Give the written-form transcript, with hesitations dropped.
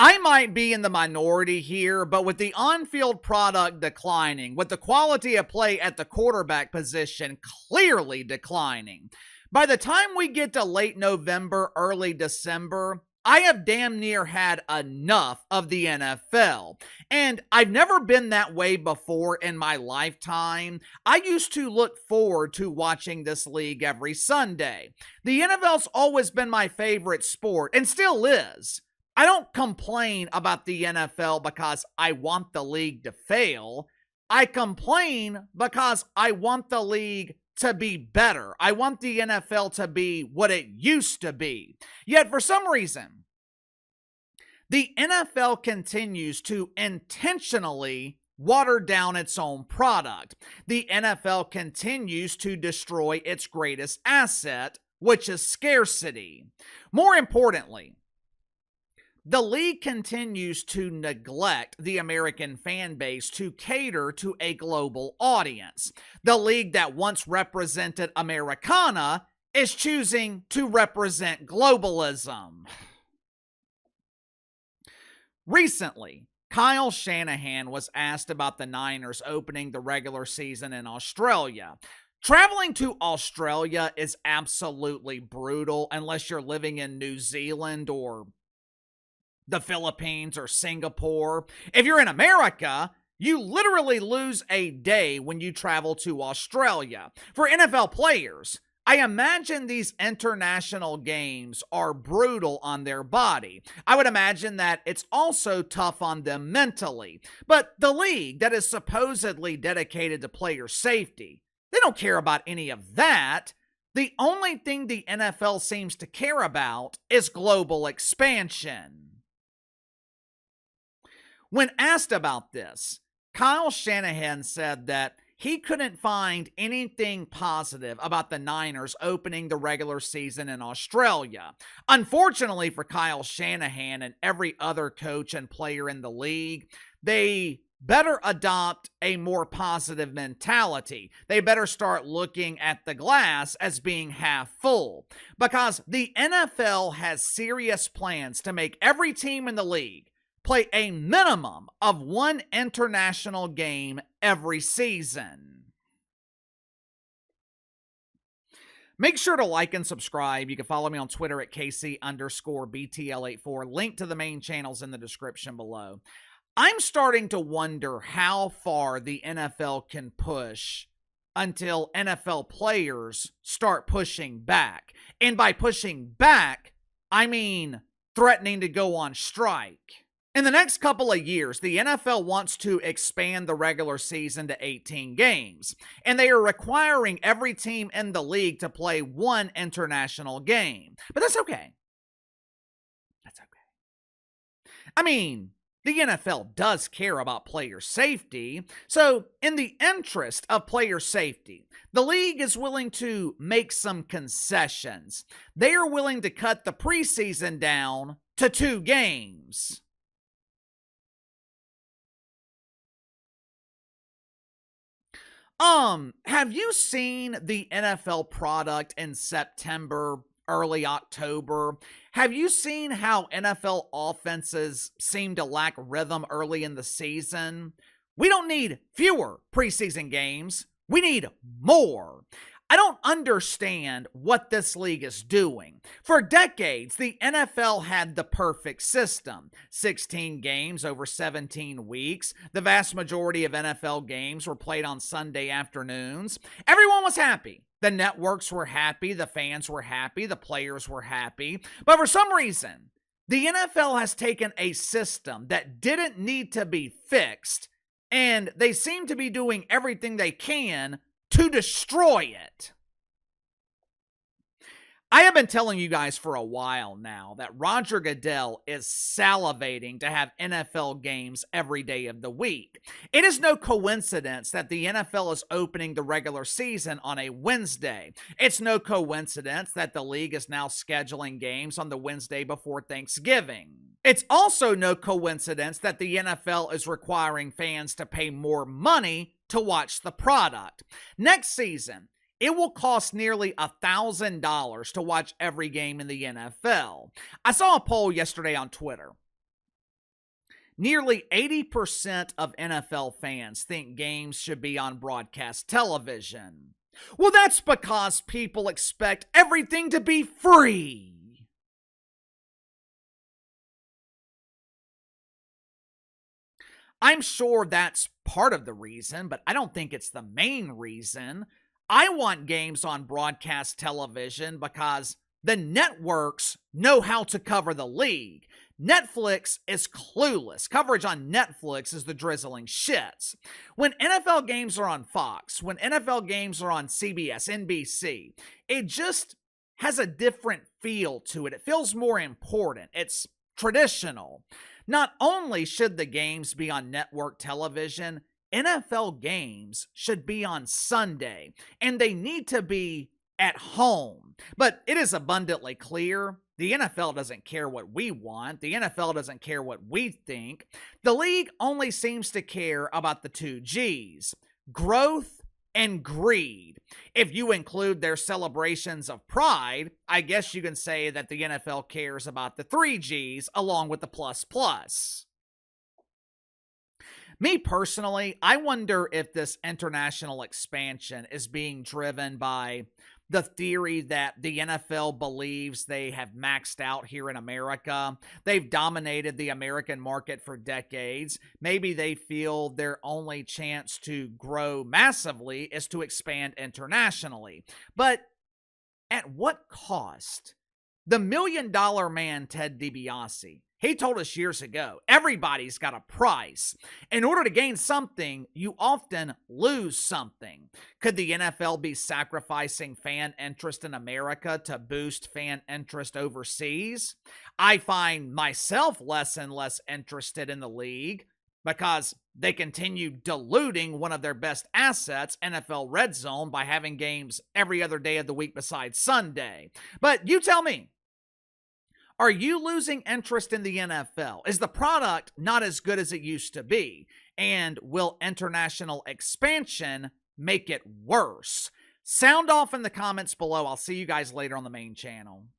I might be in the minority here, but with the on-field product declining, with the quality of play at the quarterback position clearly declining, by the time we get to late November, early December, I have damn near had enough of the NFL. And I've never been that way before in my lifetime. I used to look forward to watching this league every Sunday. The NFL's always been my favorite sport and still is. I don't complain about the NFL because I want the league to fail. I complain because I want the league to be better. I want the NFL to be what it used to be. Yet for some reason, the NFL continues to intentionally water down its own product. The NFL continues to destroy its greatest asset, which is scarcity. More importantly, the league continues to neglect the American fan base to cater to a global audience. The league that once represented Americana is choosing to represent globalism. Recently, Kyle Shanahan was asked about the Niners opening the regular season in Australia. Traveling to Australia is absolutely brutal unless you're living in New Zealand or the Philippines or Singapore. If you're in America, you literally lose a day when you travel to Australia. For NFL players, I imagine these international games are brutal on their body. I would imagine that it's also tough on them mentally. But the league that is supposedly dedicated to player safety, they don't care about any of that. The only thing the NFL seems to care about is global expansion. When asked about this, Kyle Shanahan said that he couldn't find anything positive about the Niners opening the regular season in Australia. Unfortunately for Kyle Shanahan and every other coach and player in the league, they better adopt a more positive mentality. They better start looking at the glass as being half full, because the NFL has serious plans to make every team in the league play a minimum of one international game every season. Make sure to like and subscribe. You can follow me on Twitter at KC_BTL84. Link to the main channels in the description below. I'm starting to wonder how far the NFL can push until NFL players start pushing back. And by pushing back, I mean threatening to go on strike. In the next couple of years, the NFL wants to expand the regular season to 18 games, and they are requiring every team in the league to play one international game. But that's okay. That's okay. I mean, the NFL does care about player safety, so in the interest of player safety, the league is willing to make some concessions. They are willing to cut the preseason down to 2 games. Have you seen the NFL product in September, early October? Have you seen how NFL offenses seem to lack rhythm early in the season? We don't need fewer preseason games. We need more. I don't understand what this league is doing. For decades, the NFL had the perfect system. 16 games over 17 weeks. The vast majority of NFL games were played on Sunday afternoons. Everyone was happy. The networks were happy. The fans were happy. The players were happy. But for some reason, the NFL has taken a system that didn't need to be fixed, and they seem to be doing everything they can to destroy it. I have been telling you guys for a while now that Roger Goodell is salivating to have NFL games every day of the week. It is no coincidence that the NFL is opening the regular season on a Wednesday. It's no coincidence that the league is now scheduling games on the Wednesday before Thanksgiving. It's also no coincidence that the NFL is requiring fans to pay more money to watch the product. Next season, it will cost nearly $1,000 to watch every game in the NFL. I saw a poll yesterday on Twitter. Nearly 80% of NFL fans think games should be on broadcast television. Well, that's because people expect everything to be free. I'm sure that's part of the reason, but I don't think it's the main reason. I want games on broadcast television because the networks know how to cover the league. Netflix is clueless. Coverage on Netflix is the drizzling shits. When NFL games are on Fox, when NFL games are on CBS, NBC, it just has a different feel to it. It feels more important. It's traditional. Not only should the games be on network television, NFL games should be on Sunday, and they need to be at home. But it is abundantly clear the NFL doesn't care what we want. The NFL doesn't care what we think. The league only seems to care about the two G's: growth and greed. If you include their celebrations of pride, I guess you can say that the NFL cares about the three G's along with the plus plus. Me personally, I wonder if this international expansion is being driven by the theory that the NFL believes they have maxed out here in America. They've dominated the American market for decades. Maybe they feel their only chance to grow massively is to expand internationally. But at what cost? The $1 million man, Ted DiBiase, he told us years ago, everybody's got a price. In order to gain something, you often lose something. Could the NFL be sacrificing fan interest in America to boost fan interest overseas? I find myself less and less interested in the league because they continue diluting one of their best assets, NFL Red Zone, by having games every other day of the week besides Sunday. But you tell me, are you losing interest in the NFL? Is the product not as good as it used to be? And will international expansion make it worse? Sound off in the comments below. I'll see you guys later on the main channel.